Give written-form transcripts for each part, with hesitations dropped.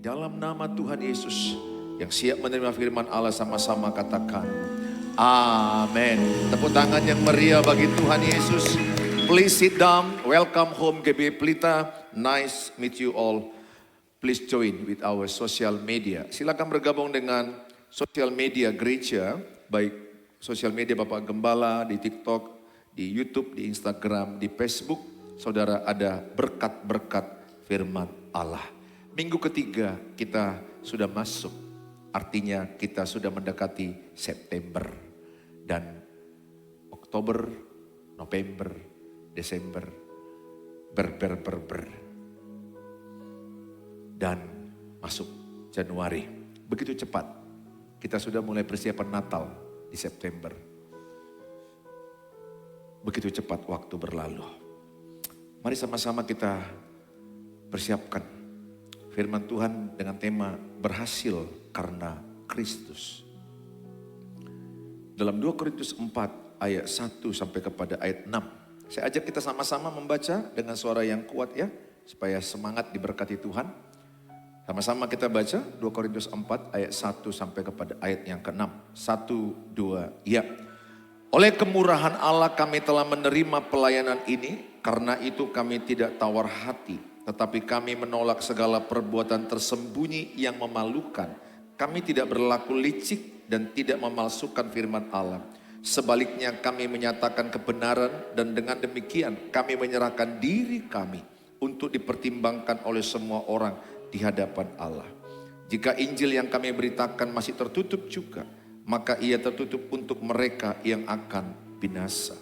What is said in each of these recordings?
dalam nama Tuhan Yesus, yang siap menerima firman Allah sama-sama katakan, amin. Tepuk tangan yang meriah bagi Tuhan Yesus. Please sit down. Welcome home GB Pelita. Nice meet you all. Please join with our social media. Silakan bergabung dengan sosial media gereja, baik sosial media Bapak Gembala di TikTok, di YouTube, di Instagram, di Facebook. Saudara, ada berkat-berkat firman Allah. Minggu ketiga kita sudah masuk. Artinya kita sudah mendekati September. Dan Oktober, November, Desember, dan masuk Januari. Begitu cepat. Kita sudah mulai persiapan Natal di September. Begitu cepat waktu berlalu. Mari sama-sama kita persiapkan firman Tuhan dengan tema berhasil karena Kristus. Dalam 2 Korintus 4 ayat 1 sampai kepada ayat 6. Saya ajak kita sama-sama membaca dengan suara yang kuat ya. Supaya semangat diberkati Tuhan. Sama-sama kita baca 2 Korintus 4 ayat 1 sampai kepada ayat yang ke-6. 1, 2, ya. Oleh kemurahan Allah kami telah menerima pelayanan ini. Karena itu kami tidak tawar hati. Tetapi kami menolak segala perbuatan tersembunyi yang memalukan. Kami tidak berlaku licik dan tidak memalsukan firman Allah. Sebaliknya kami menyatakan kebenaran dan dengan demikian kami menyerahkan diri kami untuk dipertimbangkan oleh semua orang di hadapan Allah. Jika Injil yang kami beritakan masih tertutup juga, maka ia tertutup untuk mereka yang akan binasa.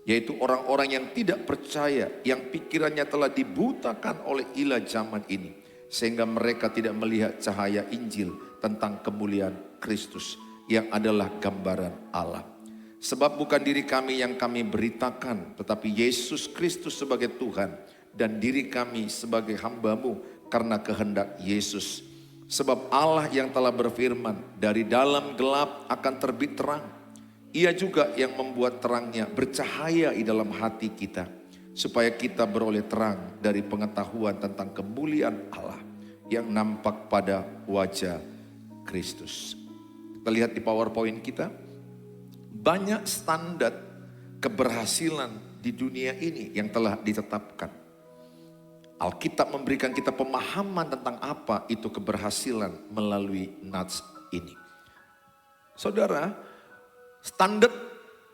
Yaitu orang-orang yang tidak percaya, yang pikirannya telah dibutakan oleh ilah zaman ini. Sehingga mereka tidak melihat cahaya Injil tentang kemuliaan Kristus yang adalah gambaran Allah. Sebab bukan diri kami yang kami beritakan, tetapi Yesus Kristus sebagai Tuhan. Dan diri kami sebagai hamba-Mu karena kehendak Yesus. Sebab Allah yang telah berfirman, dari dalam gelap akan terbit terang. Ia juga yang membuat terangnya bercahaya di dalam hati kita. Supaya kita beroleh terang dari pengetahuan tentang kemuliaan Allah yang nampak pada wajah Kristus. Kita lihat di PowerPoint kita. Banyak standar keberhasilan di dunia ini yang telah ditetapkan. Alkitab memberikan kita pemahaman tentang apa itu keberhasilan melalui nats ini. Saudara, standar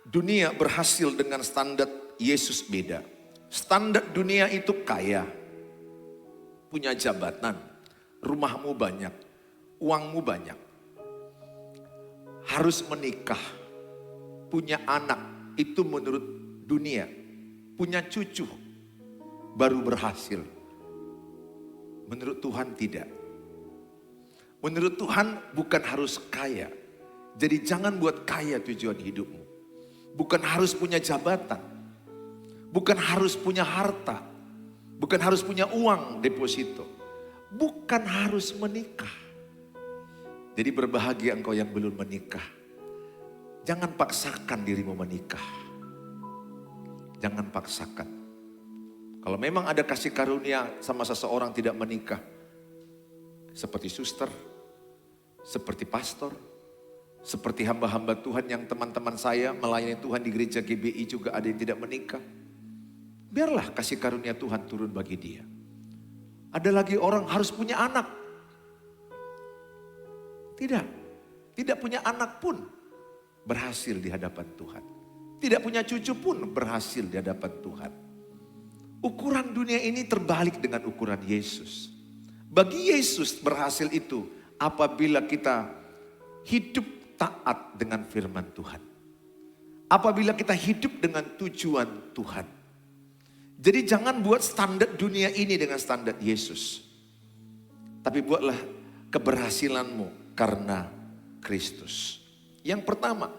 dunia berhasil dengan standar Yesus beda. Standar dunia itu kaya, punya jabatan, rumahmu banyak, uangmu banyak. Harus menikah, punya anak, itu menurut dunia. Punya cucu, baru berhasil. Menurut Tuhan tidak. Menurut Tuhan bukan harus kaya. Jadi jangan buat kaya tujuan hidupmu. Bukan harus punya jabatan. Bukan harus punya harta. Bukan harus punya uang deposito. Bukan harus menikah. Jadi berbahagia engkau yang belum menikah. Jangan paksakan dirimu menikah. Jangan paksakan. Kalau memang ada kasih karunia sama seseorang tidak menikah. Seperti suster, seperti pastor, seperti hamba-hamba Tuhan yang teman-teman saya melayani Tuhan di gereja GBI juga ada yang tidak menikah. Biarlah kasih karunia Tuhan turun bagi dia. Ada lagi orang harus punya anak. Tidak punya anak pun berhasil di hadapan Tuhan. Tidak punya cucu pun berhasil di hadapan Tuhan. Ukuran dunia ini terbalik dengan ukuran Yesus. Bagi Yesus berhasil itu apabila kita hidup taat dengan firman Tuhan. Apabila kita hidup dengan tujuan Tuhan. Jadi jangan buat standar dunia ini dengan standar Yesus. Tapi buatlah keberhasilanmu karena Kristus. Yang pertama,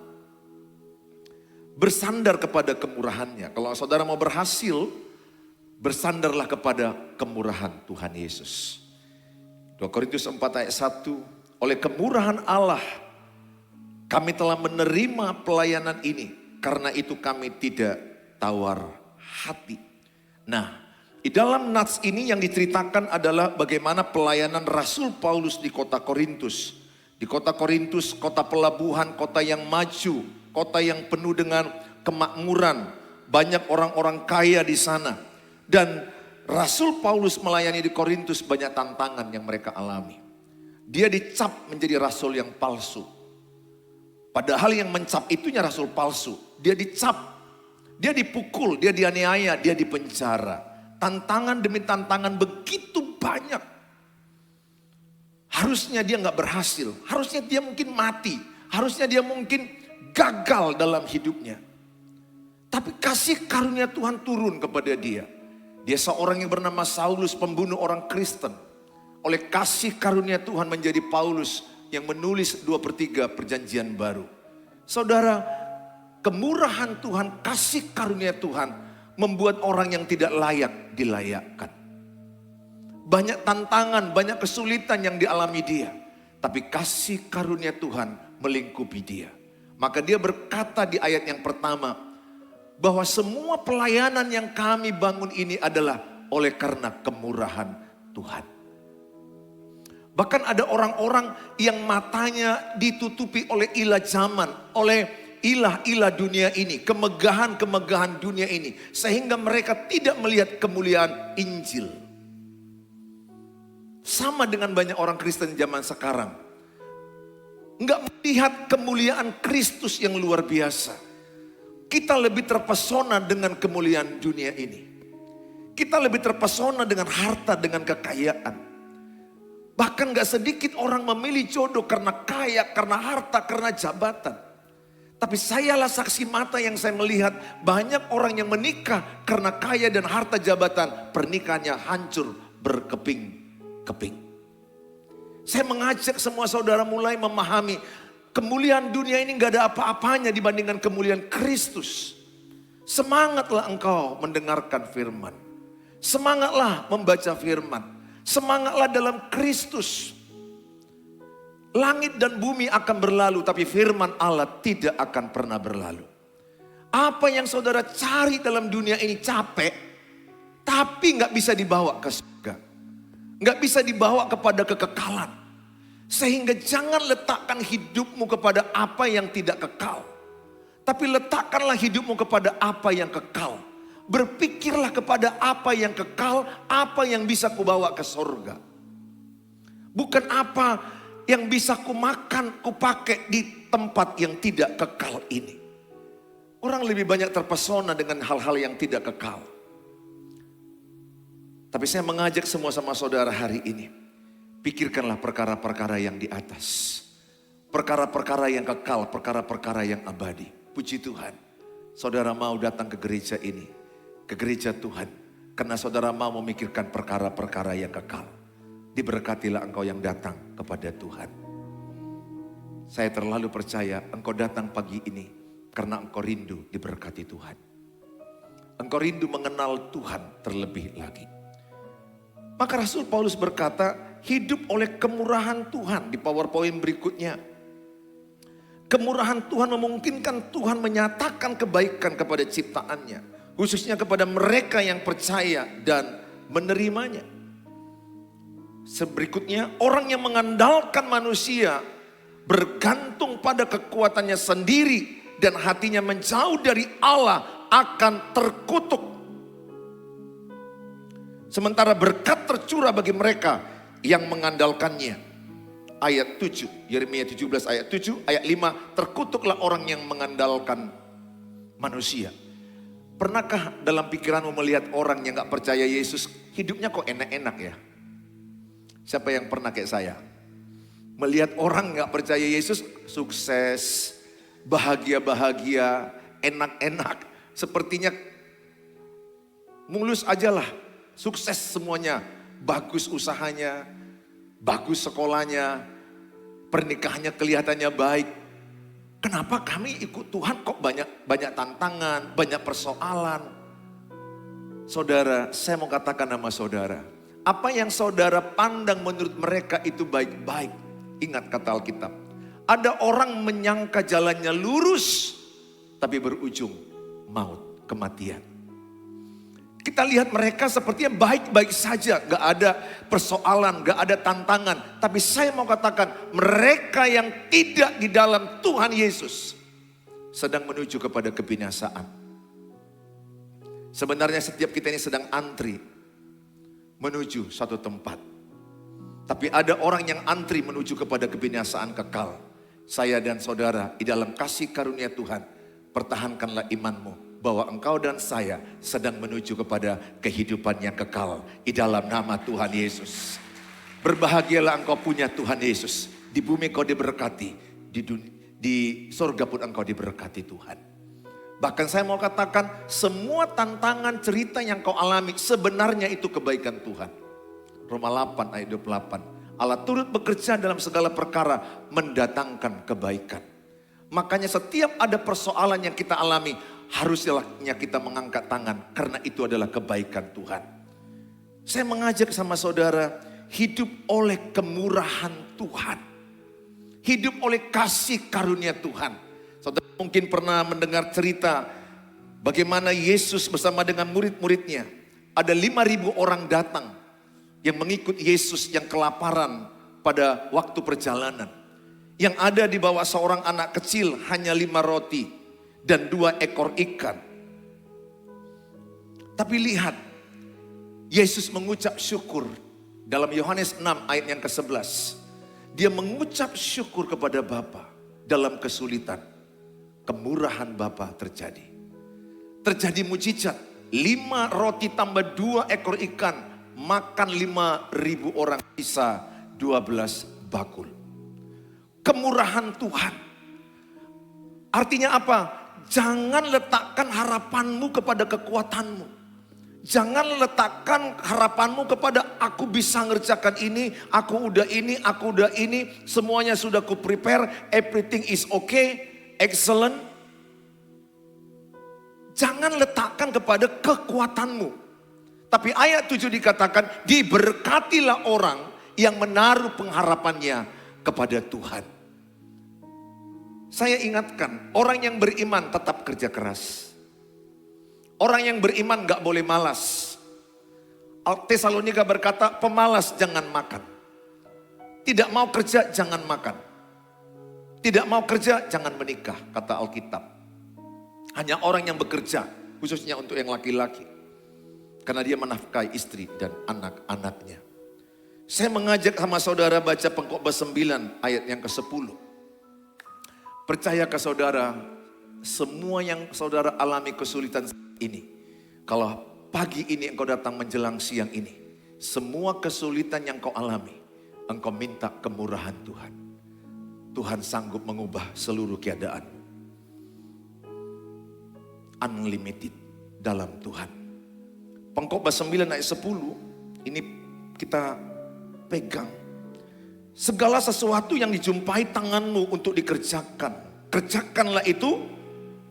bersandar kepada kemurahannya. Kalau saudara mau berhasil, bersandarlah kepada kemurahan Tuhan Yesus. 2 Korintus 4 ayat 1. Oleh kemurahan Allah kami telah menerima pelayanan ini. Karena itu kami tidak tawar hati. Nah, Di dalam nats ini yang diceritakan adalah bagaimana pelayanan Rasul Paulus di kota Korintus. Di kota Korintus, kota pelabuhan, kota yang maju, kota yang penuh dengan kemakmuran. Banyak orang-orang kaya di sana. Dan Rasul Paulus melayani di Korintus, banyak tantangan yang mereka alami. Dia dicap menjadi rasul yang palsu. Padahal yang mencap itunya rasul palsu. Dia dicap, dia dipukul, dia dianiaya, dia dipenjara. Tantangan demi tantangan begitu banyak. Harusnya dia nggak berhasil, harusnya dia mungkin mati, harusnya dia mungkin gagal dalam hidupnya. Tapi kasih karunia Tuhan turun kepada dia. Dia seorang yang bernama Saulus, pembunuh orang Kristen. Oleh kasih karunia Tuhan menjadi Paulus yang menulis 2/3 perjanjian baru. Saudara, kemurahan Tuhan, kasih karunia Tuhan membuat orang yang tidak layak dilayakkan. Banyak tantangan, banyak kesulitan yang dialami dia. Tapi kasih karunia Tuhan melingkupi dia. Maka dia berkata di ayat yang pertama, bahwa semua pelayanan yang kami bangun ini adalah oleh karena kemurahan Tuhan. Bahkan ada orang-orang yang matanya ditutupi oleh ilah zaman, oleh ilah-ilah dunia ini, kemegahan-kemegahan dunia ini. Sehingga mereka tidak melihat kemuliaan Injil. Sama dengan banyak orang Kristen zaman sekarang. Enggak melihat kemuliaan Kristus yang luar biasa. Kita lebih terpesona dengan kemuliaan dunia ini. Kita lebih terpesona dengan harta, dengan kekayaan. Bahkan gak sedikit orang memilih jodoh karena kaya, karena harta, karena jabatan. Tapi sayalah saksi mata yang saya melihat banyak orang yang menikah karena kaya dan harta jabatan. Pernikahannya hancur berkeping-keping. Saya mengajak semua saudara mulai memahami kemuliaan dunia ini gak ada apa-apanya dibandingkan kemuliaan Kristus. Semangatlah engkau mendengarkan firman. Semangatlah membaca firman. Semangatlah dalam Kristus. Langit dan bumi akan berlalu, tapi firman Allah tidak akan pernah berlalu. Apa yang saudara cari dalam dunia ini capek, tapi gak bisa dibawa ke surga. Gak bisa dibawa kepada kekekalan. Sehingga jangan letakkan hidupmu kepada apa yang tidak kekal. Tapi letakkanlah hidupmu kepada apa yang kekal. Berpikirlah kepada apa yang kekal, apa yang bisa kubawa ke surga. Bukan apa yang bisa kumakan, kupakai di tempat yang tidak kekal ini. Orang lebih banyak terpesona dengan hal-hal yang tidak kekal. Tapi saya mengajak semua sama saudara hari ini. Pikirkanlah perkara-perkara yang di atas. Perkara-perkara yang kekal, perkara-perkara yang abadi. Puji Tuhan. Saudara mau datang ke gereja ini. Ke gereja Tuhan. Karena saudara mau memikirkan perkara-perkara yang kekal. Diberkatilah engkau yang datang kepada Tuhan. Saya terlalu percaya engkau datang pagi ini karena engkau rindu diberkati Tuhan. Engkau rindu mengenal Tuhan terlebih lagi. Maka Rasul Paulus berkata, hidup oleh kemurahan Tuhan. Di PowerPoint berikutnya. Kemurahan Tuhan memungkinkan Tuhan menyatakan kebaikan kepada ciptaannya. Khususnya kepada mereka yang percaya dan menerimanya. Berikutnya, orang yang mengandalkan manusia bergantung pada kekuatannya sendiri dan hatinya menjauh dari Allah akan terkutuk. Sementara berkat tercurah bagi mereka yang mengandalkannya. Ayat 7, Yeremia 17 ayat 7, ayat 5, terkutuklah orang yang mengandalkan manusia. Pernahkah dalam pikiranmu melihat orang yang gak percaya Yesus, hidupnya kok enak-enak ya? Siapa yang pernah kayak saya? Melihat orang gak percaya Yesus, sukses, bahagia-bahagia, enak-enak. Sepertinya mulus aja lah, sukses semuanya. Bagus usahanya, bagus sekolahnya, pernikahannya kelihatannya baik. Kenapa kami ikut Tuhan kok banyak tantangan, banyak persoalan? Saudara, saya mau katakan sama saudara. Apa yang saudara pandang menurut mereka itu baik-baik. Ingat kata Alkitab. Ada orang menyangka jalannya lurus, tapi berujung maut, kematian. Kita lihat mereka sepertinya baik-baik saja, gak ada persoalan, gak ada tantangan. Tapi saya mau katakan, mereka yang tidak di dalam Tuhan Yesus sedang menuju kepada kebinasaan. Sebenarnya setiap kita ini sedang antri menuju satu tempat. Tapi ada orang yang antri menuju kepada kebinasaan kekal. Saya dan saudara di dalam kasih karunia Tuhan, pertahankanlah imanmu. Bahwa engkau dan saya sedang menuju kepada kehidupan yang kekal di dalam nama Tuhan Yesus. Berbahagialah engkau punya Tuhan Yesus. Di bumi kau diberkati, di sorga pun engkau diberkati Tuhan. Bahkan saya mau katakan, semua tantangan cerita yang kau alami sebenarnya itu kebaikan Tuhan. Roma 8 ayat 28. Allah turut bekerja dalam segala perkara mendatangkan kebaikan. Makanya setiap ada persoalan yang kita alami, harusnya kita mengangkat tangan karena itu adalah kebaikan Tuhan. Saya mengajak sama saudara, hidup oleh kemurahan Tuhan. Hidup oleh kasih karunia Tuhan. Saudara mungkin pernah mendengar cerita bagaimana Yesus bersama dengan murid-muridnya. Ada 5.000 orang datang yang mengikut Yesus yang kelaparan pada waktu perjalanan. Yang ada di bawah seorang anak kecil hanya 5 roti dan 2 ekor ikan. Tapi lihat, Yesus mengucap syukur dalam Yohanes 6 ayat yang ke-11. Dia mengucap syukur kepada Bapa dalam kesulitan. Kemurahan Bapa terjadi. Terjadi mujizat. 5 roti tambah 2 ekor ikan. Makan 5.000 orang, bisa 12 bakul. Kemurahan Tuhan. Artinya apa? Jangan letakkan harapanmu kepada kekuatanmu. Jangan letakkan harapanmu kepada aku bisa ngerjakan ini, aku udah ini, semuanya sudah ku prepare, everything is okay, excellent. Jangan letakkan kepada kekuatanmu. Tapi ayat 7 dikatakan, diberkatilah orang yang menaruh pengharapannya kepada Tuhan. Saya ingatkan, orang yang beriman tetap kerja keras. Orang yang beriman gak boleh malas. Tesalonika berkata, pemalas jangan makan. Tidak mau kerja jangan makan. Tidak mau kerja jangan menikah, kata Alkitab. Hanya orang yang bekerja, khususnya untuk yang laki-laki. Karena dia menafkahi istri dan anak-anaknya. Saya mengajak sama saudara baca Pengkhotbah 9 ayat yang ke-10. Percaya ke saudara, semua yang saudara alami kesulitan ini, kalau pagi ini engkau datang menjelang siang ini, semua kesulitan yang kau alami, engkau minta kemurahan Tuhan. Tuhan sanggup mengubah seluruh keadaan. Unlimited dalam Tuhan. Pengkhotbah 9 ayat 10, ini kita pegang. Segala sesuatu yang dijumpai tanganmu untuk dikerjakan, kerjakanlah itu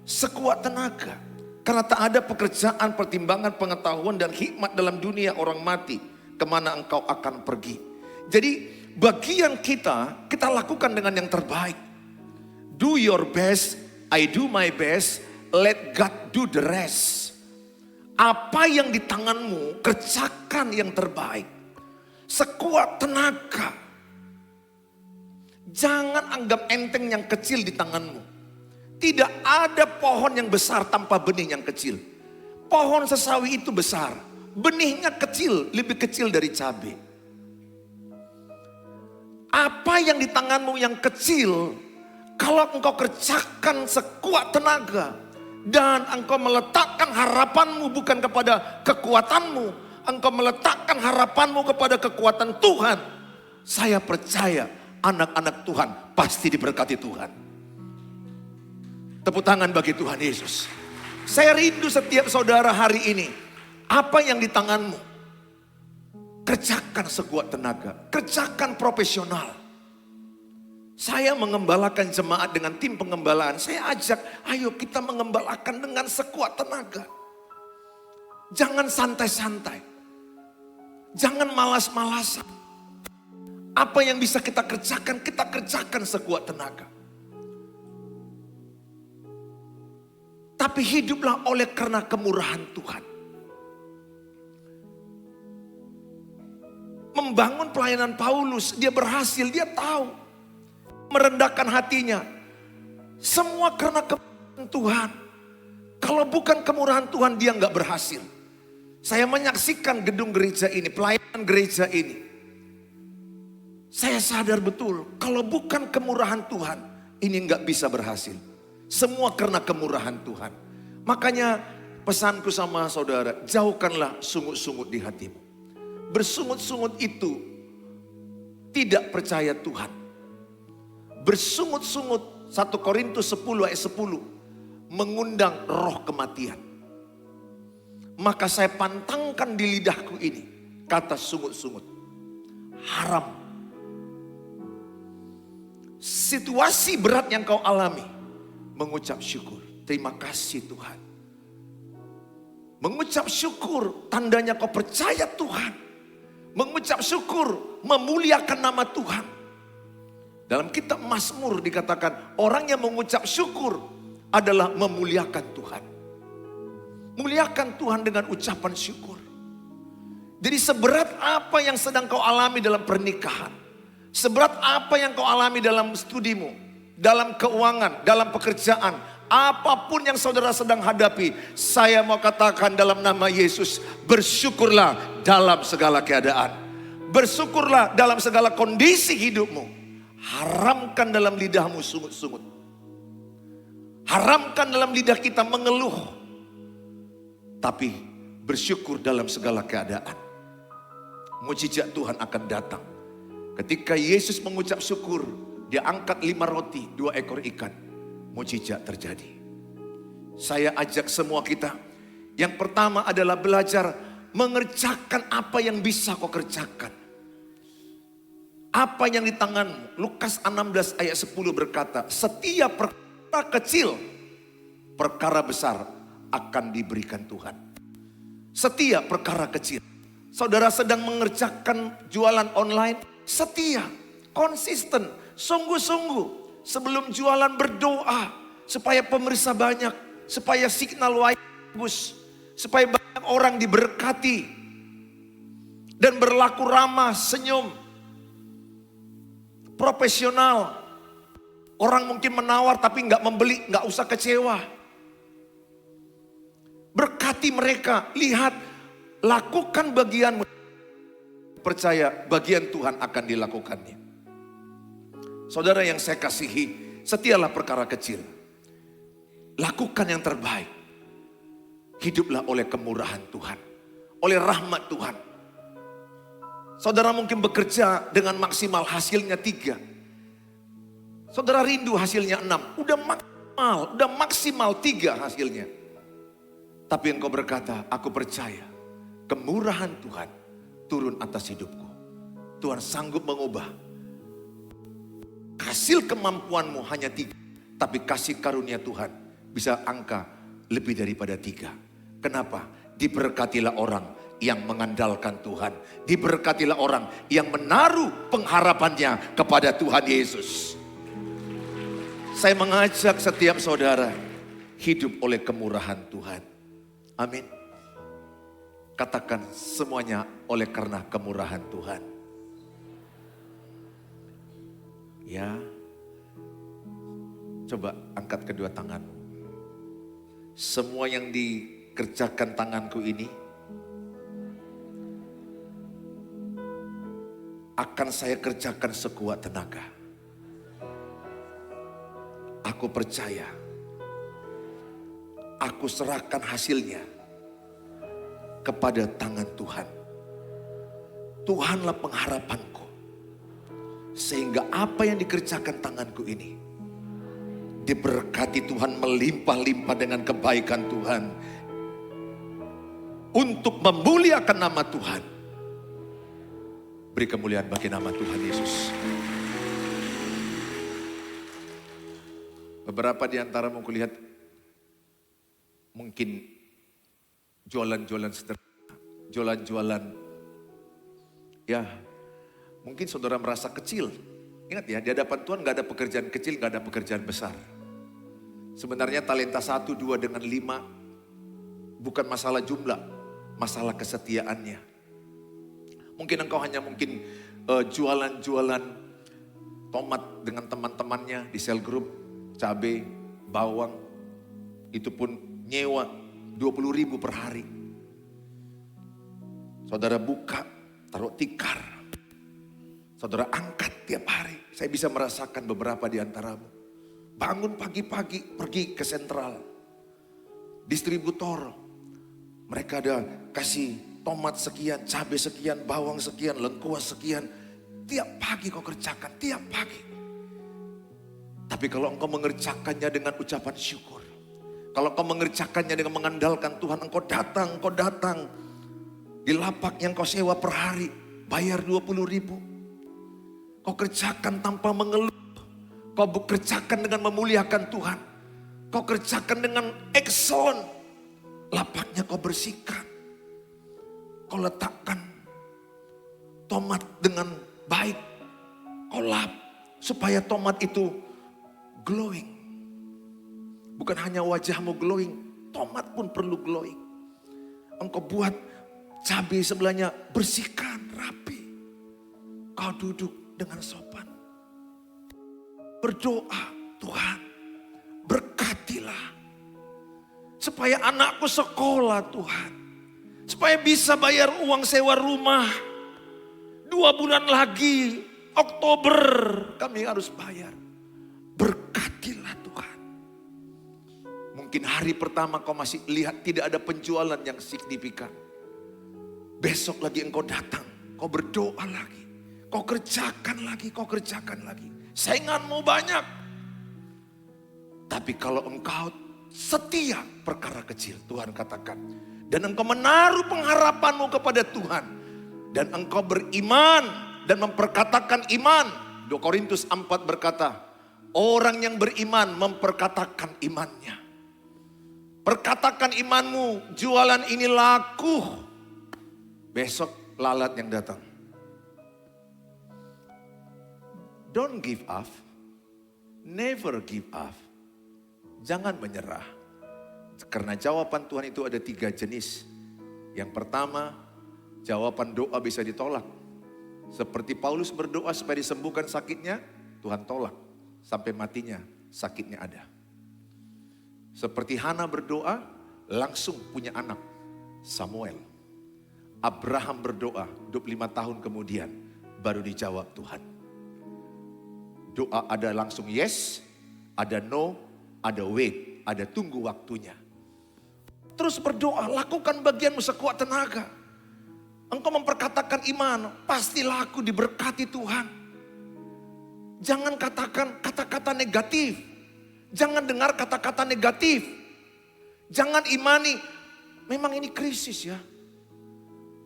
sekuat tenaga. Karena tak ada pekerjaan, pertimbangan, pengetahuan dan hikmat dalam dunia orang mati. Kemana engkau akan pergi. Jadi bagian kita lakukan dengan yang terbaik. Do your best, I do my best, let God do the rest. Apa yang di tanganmu, kerjakan yang terbaik. Sekuat tenaga. Jangan anggap enteng yang kecil di tanganmu. Tidak ada pohon yang besar tanpa benih yang kecil. Pohon sesawi itu besar. Benihnya kecil, lebih kecil dari cabai. Apa yang di tanganmu yang kecil, kalau engkau kerjakan sekuat tenaga. Dan engkau meletakkan harapanmu bukan kepada kekuatanmu. Engkau meletakkan harapanmu kepada kekuatan Tuhan. Saya percaya anak-anak Tuhan pasti diberkati Tuhan. Tepuk tangan bagi Tuhan Yesus. Saya rindu setiap saudara hari ini. Apa yang di tanganmu? Kerjakan sekuat tenaga. Kerjakan profesional. Saya mengembalakan jemaat dengan tim pengembalaan. Saya ajak, ayo kita mengembalakan dengan sekuat tenaga. Jangan santai-santai. Jangan malas-malasan. Apa yang bisa kita kerjakan sekuat tenaga. Tapi hiduplah oleh karena kemurahan Tuhan. membangun pelayanan Paulus, dia berhasil, dia tahu. Merendahkan hatinya. Semua karena kemurahan Tuhan. Kalau bukan kemurahan Tuhan, dia nggak berhasil. Saya menyaksikan gedung gereja ini, pelayanan gereja ini. Saya sadar betul, kalau bukan kemurahan Tuhan, ini nggak bisa berhasil. Semua karena kemurahan Tuhan. Makanya pesanku sama saudara, jauhkanlah sungut-sungut di hatimu. Bersungut-sungut itu tidak percaya Tuhan. Bersungut-sungut, 1 Korintus 10 ayat 10, mengundang roh kematian. Maka saya pantangkan di lidahku ini kata sungut-sungut. Haram. Situasi berat yang kau alami, mengucap syukur. Terima kasih Tuhan. Mengucap syukur tandanya kau percaya Tuhan. Mengucap syukur memuliakan nama Tuhan. Dalam kitab Mazmur dikatakan orang yang mengucap syukur adalah memuliakan Tuhan. Muliakan Tuhan dengan ucapan syukur. Jadi seberat apa yang sedang kau alami dalam pernikahan, seberat apa yang kau alami dalam studimu, dalam keuangan, dalam pekerjaan, apapun yang saudara sedang hadapi, saya mau katakan dalam nama Yesus, bersyukurlah dalam segala keadaan. Bersyukurlah dalam segala kondisi hidupmu. Haramkan dalam lidahmu sungut-sungut. Haramkan dalam lidah kita mengeluh. Tapi bersyukur dalam segala keadaan. Mujizat Tuhan akan datang. Ketika Yesus mengucap syukur, dia angkat 5 roti, 2 ekor ikan. Mujizat terjadi. Saya ajak semua kita. Yang pertama adalah belajar mengerjakan apa yang bisa kau kerjakan. Apa yang di tanganmu. Lukas 16 ayat 10 berkata, setiap perkara kecil, perkara besar akan diberikan Tuhan. Setiap perkara kecil. Saudara sedang mengerjakan jualan online, setia, konsisten, sungguh-sungguh. Sebelum jualan berdoa, supaya pemirsa banyak, supaya signal bagus, supaya banyak orang diberkati. Dan berlaku ramah, senyum, profesional. Orang mungkin menawar tapi nggak membeli, nggak usah kecewa. Berkati mereka, lihat, lakukan bagianmu. Percaya bagian Tuhan akan dilakukannya. Saudara yang saya kasihi, setialah perkara kecil. Lakukan yang terbaik. Hiduplah oleh kemurahan Tuhan, oleh rahmat Tuhan. Saudara mungkin bekerja dengan maksimal, hasilnya 3. Saudara rindu hasilnya 6. Udah maksimal 3 hasilnya. Tapi engkau berkata, aku percaya kemurahan Tuhan turun atas hidupku. Tuhan sanggup mengubah. Hasil kemampuanmu hanya 3. Tapi kasih karunia Tuhan bisa angka lebih daripada 3. Kenapa? Diberkatilah orang yang mengandalkan Tuhan. Diberkatilah orang yang menaruh pengharapannya kepada Tuhan Yesus. Saya mengajak setiap saudara hidup oleh kemurahan Tuhan. Amin. Katakan semuanya oleh karena kemurahan Tuhan. Ya. Coba angkat kedua tanganmu. Semua yang dikerjakan tanganku ini akan saya kerjakan sekuat tenaga. Aku percaya. Aku serahkan hasilnya kepada tangan Tuhan. Tuhanlah pengharapanku. Sehingga apa yang dikerjakan tanganku ini diberkati Tuhan melimpah-limpah dengan kebaikan Tuhan. Untuk memuliakan nama Tuhan. Beri kemuliaan bagi nama Tuhan Yesus. Beberapa di antara mau kulihat mungkin jualan-jualan sederhana, jualan-jualan, ya mungkin saudara merasa kecil. Ingat ya, di hadapan Tuhan gak ada pekerjaan kecil, gak ada pekerjaan besar. Sebenarnya talenta 1, 2 dengan 5 bukan masalah jumlah, masalah kesetiaannya. Mungkin engkau hanya jualan-jualan tomat dengan teman-temannya di sel grup, cabai, bawang. Itu pun nyewa 20.000 per hari. Saudara buka, taruh tikar. Saudara angkat tiap hari. Saya bisa merasakan beberapa di antaramu. Bangun pagi-pagi, pergi ke sentral. Distributor. Mereka ada kasih tomat sekian, cabai sekian, bawang sekian, lengkuas sekian. Tiap pagi kau kerjakan, tiap pagi. Tapi kalau engkau mengerjakannya dengan ucapan syukur. Kalau engkau mengerjakannya dengan mengandalkan Tuhan, engkau datang. Di lapak yang kau sewa per hari, bayar 20.000. Kau kerjakan tanpa mengeluh. Kau kerjakan dengan memuliakan Tuhan. Kau kerjakan dengan excellent. Lapaknya kau bersihkan. Kau letakkan tomat dengan baik. Kau lap supaya tomat itu glowing. Bukan hanya wajahmu glowing, tomat pun perlu glowing. Engkau buat cabai sebelahnya, bersihkan, rapi. Kau duduk dengan sopan. Berdoa, Tuhan, berkatilah. Supaya anakku sekolah, Tuhan. Supaya bisa bayar uang sewa rumah. 2 bulan lagi, Oktober, kami harus bayar. Berkatilah Tuhan. Mungkin hari pertama kau masih lihat tidak ada penjualan yang signifikan. Besok lagi engkau datang, kau berdoa lagi. Kau kerjakan lagi. Sainganmu banyak. Tapi kalau engkau setia perkara kecil, Tuhan katakan. Dan engkau menaruh pengharapanmu kepada Tuhan. Dan engkau beriman dan memperkatakan iman. 2 Korintus 4 berkata, orang yang beriman memperkatakan imannya. Perkatakan imanmu, jualan ini laku. Besok lalat yang datang. Don't give up. Never give up. Jangan menyerah. Karena jawaban Tuhan itu ada 3 jenis. Yang pertama, jawaban doa bisa ditolak. Seperti Paulus berdoa supaya disembuhkan sakitnya, Tuhan tolak. Sampai matinya sakitnya ada. Seperti Hana berdoa, langsung punya anak, Samuel. Abraham berdoa, 25 tahun kemudian, baru dijawab Tuhan. Doa ada langsung yes, ada no, ada wait, ada tunggu waktunya. Terus berdoa, lakukan bagianmu sekuat tenaga. Engkau memperkatakan iman, pasti laku diberkati Tuhan. Jangan katakan kata-kata negatif. Jangan dengar kata-kata negatif. Jangan imani, memang ini krisis ya.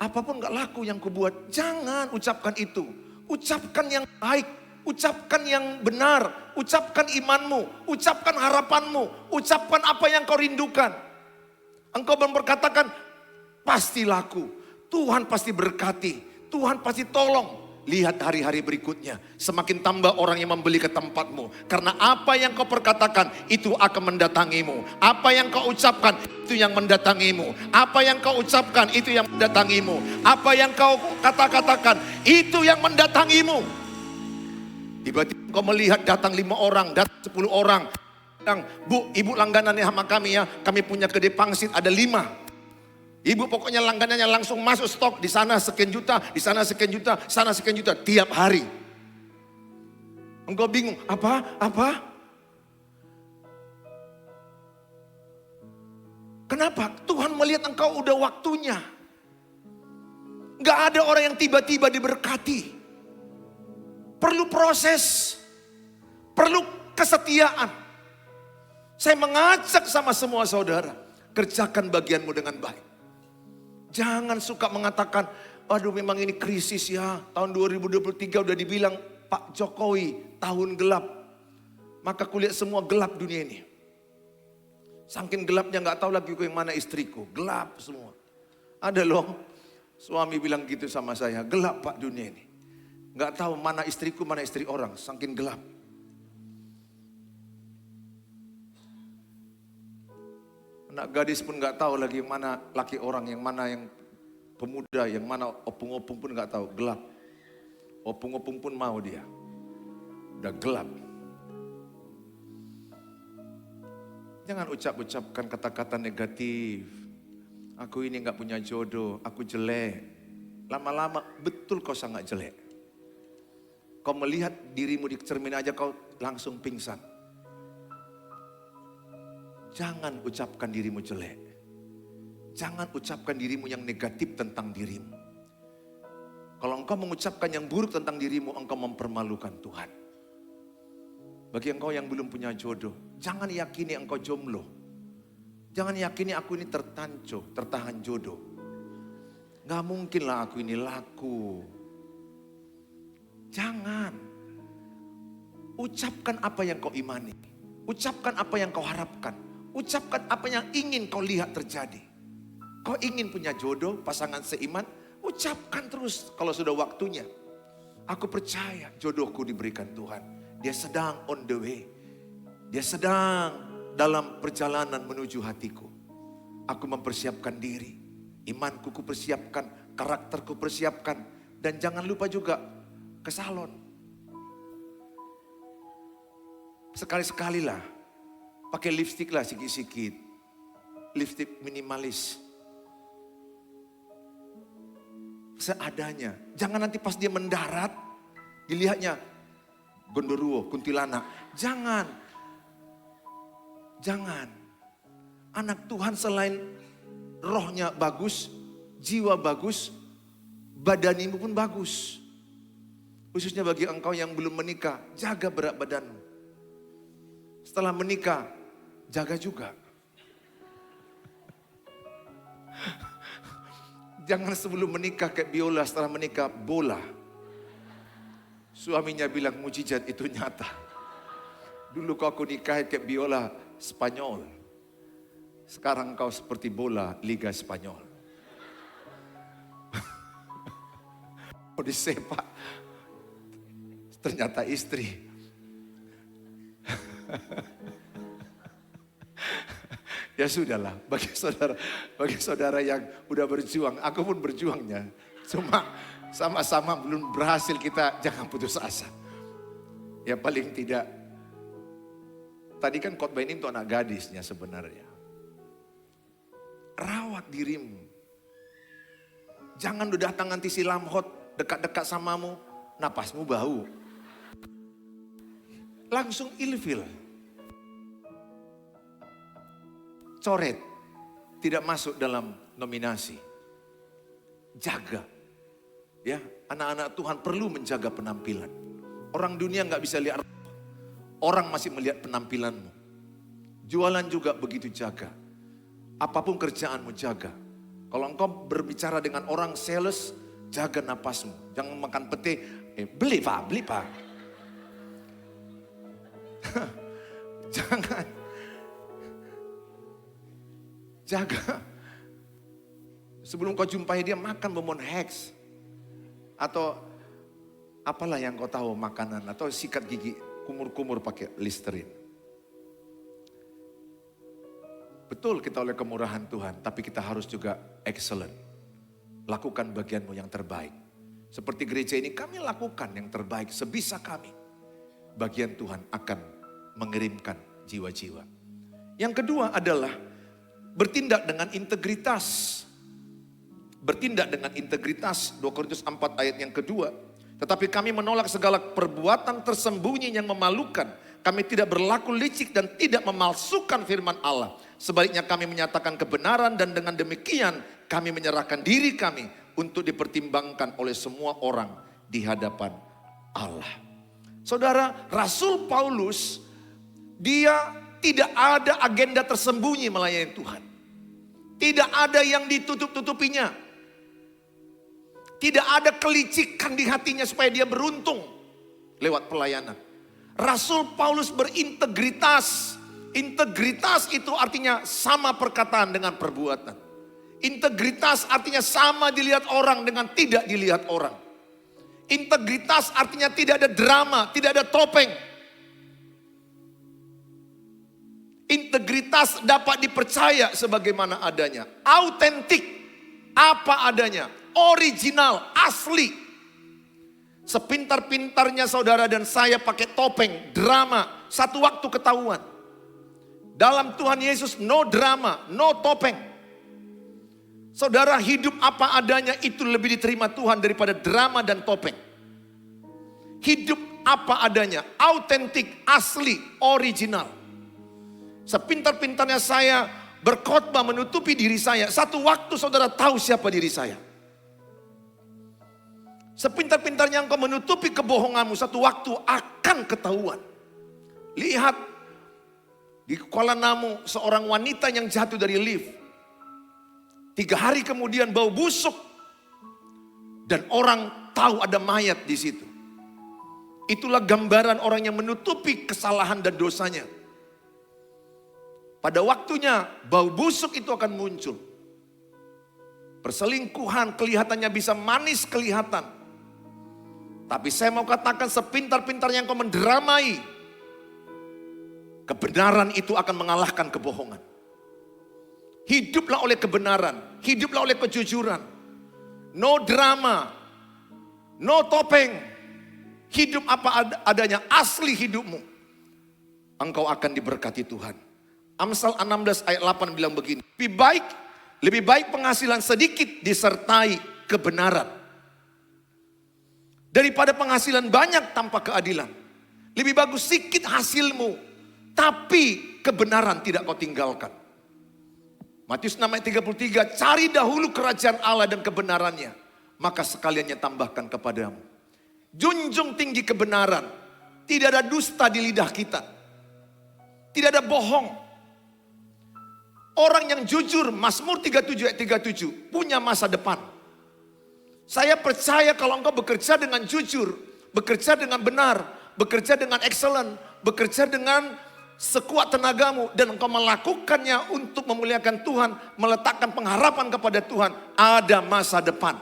Apapun gak laku yang kubuat, jangan ucapkan itu. Ucapkan yang baik. Ucapkan yang benar, ucapkan imanmu, ucapkan harapanmu, ucapkan apa yang kau rindukan. Engkau memperkatakan, pasti laku, Tuhan pasti berkati, Tuhan pasti tolong. Lihat hari-hari berikutnya, semakin tambah orang yang membeli ke tempatmu. Karena apa yang kau perkatakan, itu akan mendatangimu. Apa yang kau ucapkan, itu yang mendatangimu. Apa yang kau ucapkan, itu yang mendatangimu. Apa yang kau katakan, itu yang mendatangimu. Tiba-tiba kau melihat datang 5 orang, datang 10 orang. Bilang, Bu, ibu langganannya sama kami ya. Kami punya kedai pangsit ada 5. Ibu pokoknya langganannya langsung masuk stok. Di sana sekian juta, di sana sekian juta, sana sekian juta. Tiap hari. Engkau bingung, apa? Kenapa? Tuhan melihat engkau udah waktunya. Gak ada orang yang tiba-tiba diberkati. Perlu proses, perlu kesetiaan. Saya mengajak sama semua saudara, kerjakan bagianmu dengan baik. Jangan suka mengatakan, aduh memang ini krisis ya. Tahun 2023 udah dibilang Pak Jokowi, tahun gelap. Maka kulihat semua gelap dunia ini. Saking gelapnya gak tahu lagi yang mana istriku, gelap semua. Ada loh, suami bilang gitu sama saya, gelap Pak dunia ini. Gak tahu mana istriku, mana istri orang. Saking gelap. Anak gadis pun gak tahu lagi yang mana laki orang, yang mana yang Pemuda yang mana opung-opung pun nggak tahu, gelap. Opung-opung pun mau dia. Udah gelap. Jangan ucapkan kata-kata negatif. Aku ini nggak punya jodoh, aku jelek. Lama-lama betul kau sangat jelek. Kau melihat dirimu di cermin aja kau langsung pingsan. Jangan ucapkan dirimu jelek. Jangan ucapkan dirimu yang negatif tentang dirimu. Kalau engkau mengucapkan yang buruk tentang dirimu, engkau mempermalukan Tuhan. Bagi engkau yang belum punya jodoh, jangan yakini engkau jomblo. Jangan yakini aku ini tertahan jodoh. Gak mungkin lah aku ini laku. Jangan. Ucapkan apa yang kau imani. Ucapkan apa yang kau harapkan. Ucapkan apa yang ingin kau lihat terjadi. Kau ingin punya jodoh, pasangan seiman, ucapkan terus kalau sudah waktunya. Aku percaya jodohku diberikan Tuhan. Dia sedang on the way. Dia sedang dalam perjalanan menuju hatiku. Aku mempersiapkan diri. Imanku kupersiapkan, karakterku persiapkan. Dan jangan lupa juga ke salon. Sekali-sekali lah. Pakai lipstik lah sikit-sikit. Lipstik minimalis. Seadanya. Jangan nanti pas dia mendarat, dilihatnya gondoruo, kuntilanak. Jangan. Jangan. Anak Tuhan selain rohnya bagus, jiwa bagus, badanimu pun bagus. Khususnya bagi engkau yang belum menikah, jaga berat badanmu. Setelah menikah, jaga juga. Jangan sebelum menikah kayak biola, setelah menikah bola. Suaminya bilang mujizat itu nyata. Dulu kau aku nikahi kayak biola Spanyol. Sekarang kau seperti bola Liga Spanyol. Mau disepak. Ternyata istri. Ya sudahlah, bagi saudara yang udah berjuang, aku pun berjuangnya. Cuma sama-sama belum berhasil, kita jangan putus asa. Ya paling tidak, tadi kan khotbah ini untuk anak gadisnya sebenarnya. Rawat dirimu. Jangan udah datang nanti si lamhot dekat-dekat samamu, napasmu bau. Langsung ilfil. Coret, tidak masuk dalam nominasi. Jaga. Ya, anak-anak Tuhan perlu menjaga penampilan. Orang dunia nggak bisa lihat, orang masih melihat penampilanmu. Jualan juga begitu, jaga. Apapun kerjaanmu jaga. Kalau engkau berbicara dengan orang sales, jaga napasmu. Jangan makan pete, beli pak. Jangan. Jaga. Sebelum kau jumpai dia makan bonbon Hex. Atau apalah yang kau tahu makanan. Atau sikat gigi kumur-kumur pakai Listerine. Betul kita oleh kemurahan Tuhan. Tapi kita harus juga excellent. Lakukan bagianmu yang terbaik. Seperti gereja ini kami lakukan yang terbaik sebisa kami. Bagian Tuhan akan mengirimkan jiwa-jiwa. Yang kedua adalah bertindak dengan integritas. Bertindak dengan integritas. 2 Korintus 4 ayat yang kedua. Tetapi kami menolak segala perbuatan tersembunyi yang memalukan. Kami tidak berlaku licik dan tidak memalsukan firman Allah. Sebaliknya kami menyatakan kebenaran dan dengan demikian kami menyerahkan diri kami untuk dipertimbangkan oleh semua orang di hadapan Allah. Saudara, Rasul Paulus, dia tidak ada agenda tersembunyi melayani Tuhan. Tidak ada yang ditutup-tutupinya. Tidak ada kelicikan di hatinya supaya dia beruntung lewat pelayanan. Rasul Paulus berintegritas. Integritas itu artinya sama perkataan dengan perbuatan. Integritas artinya sama dilihat orang dengan tidak dilihat orang. Integritas artinya tidak ada drama, tidak ada topeng. Integritas dapat dipercaya sebagaimana adanya. Autentik. apa adanya, original, asli. Sepintar-pintarnya saudara dan saya pakai topeng, drama, satu waktu ketahuan. Dalam Tuhan Yesus no drama, no topeng. Saudara, hidup apa adanya itu lebih diterima Tuhan daripada drama dan topeng. Hidup apa adanya, autentik, asli, original. Sepintar-pintarnya saya berkhotbah menutupi diri saya, satu waktu saudara tahu siapa diri saya. Sepintar-pintarnya engkau menutupi kebohonganmu, satu waktu akan ketahuan. Lihat di Kuala Namu seorang wanita yang jatuh dari lift. 3 hari kemudian bau busuk dan orang tahu ada mayat di situ. Itulah gambaran orang yang menutupi kesalahan dan dosanya. Pada waktunya bau busuk itu akan muncul. Perselingkuhan kelihatannya bisa manis kelihatan. Tapi saya mau katakan sepintar-pintarnya engkau menderamai, kebenaran itu akan mengalahkan kebohongan. Hiduplah oleh kebenaran, hiduplah oleh kejujuran. No drama, no topeng. Hidup apa adanya, asli hidupmu. Engkau akan diberkati Tuhan. Amsal 16 ayat 8 bilang begini. Lebih baik penghasilan sedikit disertai kebenaran daripada penghasilan banyak tanpa keadilan. Lebih bagus sedikit hasilmu, tapi kebenaran tidak kau tinggalkan. Matius 6 ayat 33, cari dahulu kerajaan Allah dan kebenarannya, maka sekaliannya tambahkan kepadamu. Junjung tinggi kebenaran, tidak ada dusta di lidah kita, tidak ada bohong. Orang yang jujur, Mazmur 37 ayat 37, punya masa depan. Saya percaya kalau engkau bekerja dengan jujur, bekerja dengan benar, bekerja dengan excellent, bekerja dengan sekuat tenagamu, dan engkau melakukannya untuk memuliakan Tuhan, meletakkan pengharapan kepada Tuhan, ada masa depan.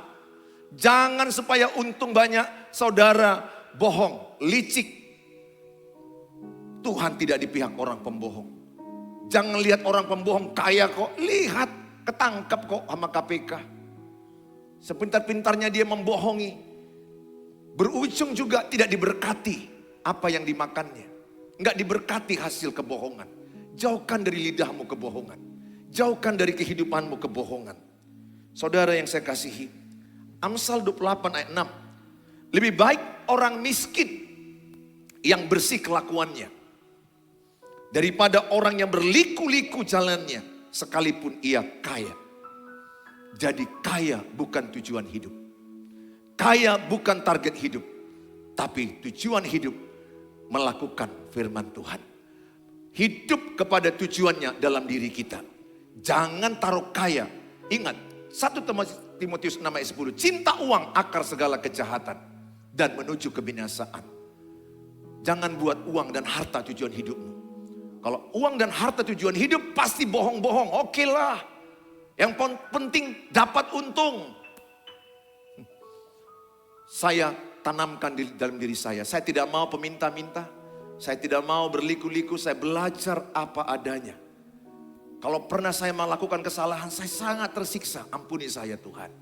Jangan supaya untung banyak, saudara bohong, licik. Tuhan tidak di pihak orang pembohong. Jangan lihat orang pembohong kaya kok, lihat ketangkap kok sama KPK. Sepintar-pintarnya dia membohongi, berujung juga tidak diberkati apa yang dimakannya. Enggak diberkati hasil kebohongan. Jauhkan dari lidahmu kebohongan. Jauhkan dari kehidupanmu kebohongan. Saudara yang saya kasihi, Amsal 28 ayat 6. Lebih baik orang miskin yang bersih kelakuannya daripada orang yang berliku-liku jalannya sekalipun ia kaya. Jadi kaya bukan tujuan hidup. Kaya bukan target hidup. Tapi tujuan hidup melakukan firman Tuhan. Hidup kepada tujuannya dalam diri kita. Jangan taruh kaya. Ingat, 1 Timotius 6 ayat 10. Cinta uang akar segala kejahatan dan menuju kebinasaan. Jangan buat uang dan harta tujuan hidupmu. Kalau uang dan harta tujuan hidup pasti bohong-bohong. Oke lah. Yang penting dapat untung. Saya tanamkan di dalam diri saya. Saya tidak mau peminta-minta. Saya tidak mau berliku-liku. Saya belajar apa adanya. Kalau pernah saya melakukan kesalahan, saya sangat tersiksa. Ampuni saya Tuhan.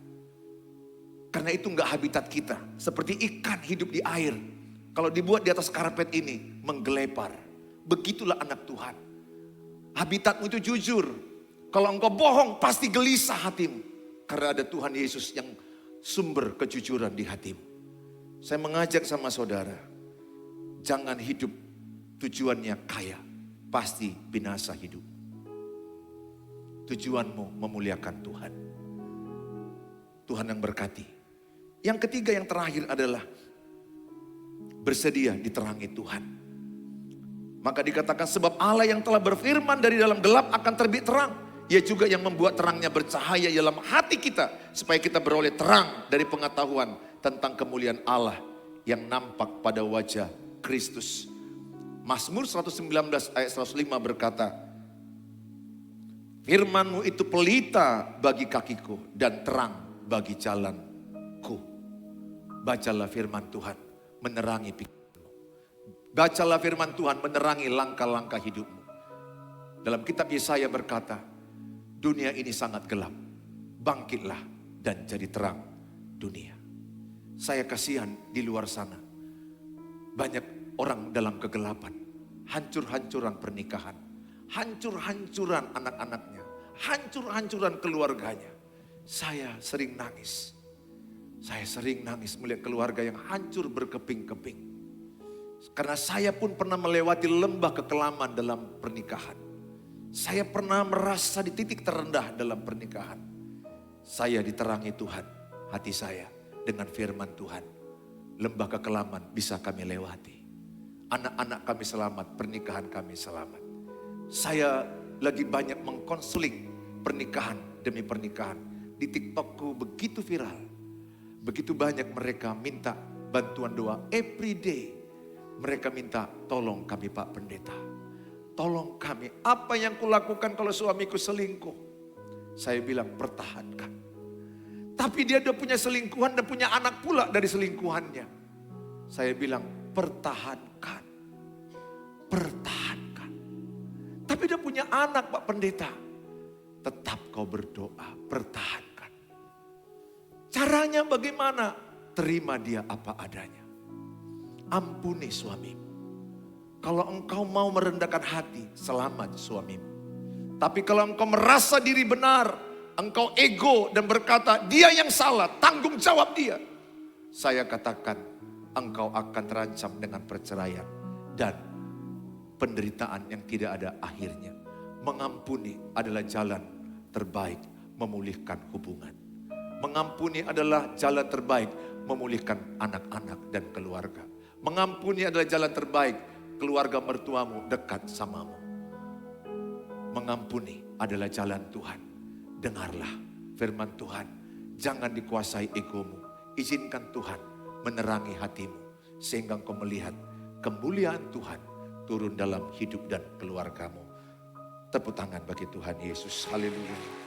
Karena itu enggak habitat kita. Seperti ikan hidup di air. Kalau dibuat di atas karpet ini, menggelepar. Begitulah anak Tuhan. Habitatmu itu jujur. Kalau engkau bohong, pasti gelisah hatimu. Karena ada Tuhan Yesus yang sumber kejujuran di hatimu. Saya mengajak sama saudara, jangan hidup tujuannya kaya, pasti binasa hidup. Tujuanmu memuliakan Tuhan. Tuhan yang berkati. Yang ketiga, yang terakhir adalah bersedia diterangi Tuhan. Maka dikatakan sebab Allah yang telah berfirman dari dalam gelap akan terbit terang. Ia juga yang membuat terangnya bercahaya dalam hati kita. Supaya kita beroleh terang dari pengetahuan tentang kemuliaan Allah yang nampak pada wajah Kristus. Mazmur 119 ayat 105 berkata, firman-Mu itu pelita bagi kakiku dan terang bagi jalanku. Bacalah firman Tuhan, menerangi pikiranmu. Bacalah firman Tuhan, menerangi langkah-langkah hidupmu. Dalam kitab Yesaya berkata, dunia ini sangat gelap. Bangkitlah, dan jadi terang dunia. Saya kasihan di luar sana. Banyak orang dalam kegelapan. Hancur-hancuran pernikahan. Hancur-hancuran anak-anaknya. Hancur-hancuran keluarganya. Saya sering nangis. Saya sering nangis melihat keluarga yang hancur berkeping-keping. Karena saya pun pernah melewati lembah kekelaman dalam pernikahan. Saya pernah merasa di titik terendah dalam pernikahan. Saya diterangi Tuhan, hati saya dengan firman Tuhan. Lembah kekelaman bisa kami lewati. Anak-anak kami selamat, pernikahan kami selamat. Saya lagi banyak mengkonseling pernikahan demi pernikahan. Di TikTokku begitu viral. Begitu banyak mereka minta bantuan doa every day. Mereka minta tolong kami Pak Pendeta. Tolong kami, apa yang kulakukan kalau suamiku selingkuh? Saya bilang pertahankan. Tapi dia udah punya selingkuhan dan punya anak pula dari selingkuhannya. Saya bilang pertahankan. Pertahankan. Tapi dia punya anak Pak Pendeta. Tetap kau berdoa, pertahankan. Caranya bagaimana? Terima dia apa adanya. Ampuni suamimu. Kalau engkau mau merendahkan hati, selamat suamimu. Tapi kalau engkau merasa diri benar, engkau ego dan berkata dia yang salah, tanggung jawab dia. Saya katakan engkau akan terancam dengan perceraian dan penderitaan yang tidak ada akhirnya. Mengampuni adalah jalan terbaik memulihkan hubungan. Mengampuni adalah jalan terbaik memulihkan anak-anak dan keluarga. Mengampuni adalah jalan terbaik keluarga mertuamu dekat samamu. Mengampuni adalah jalan Tuhan. Dengarlah firman Tuhan. Jangan dikuasai egomu. Izinkan Tuhan menerangi hatimu. Sehingga engkau melihat kemuliaan Tuhan turun dalam hidup dan keluargamu. Tepuk tangan bagi Tuhan Yesus. Haleluya.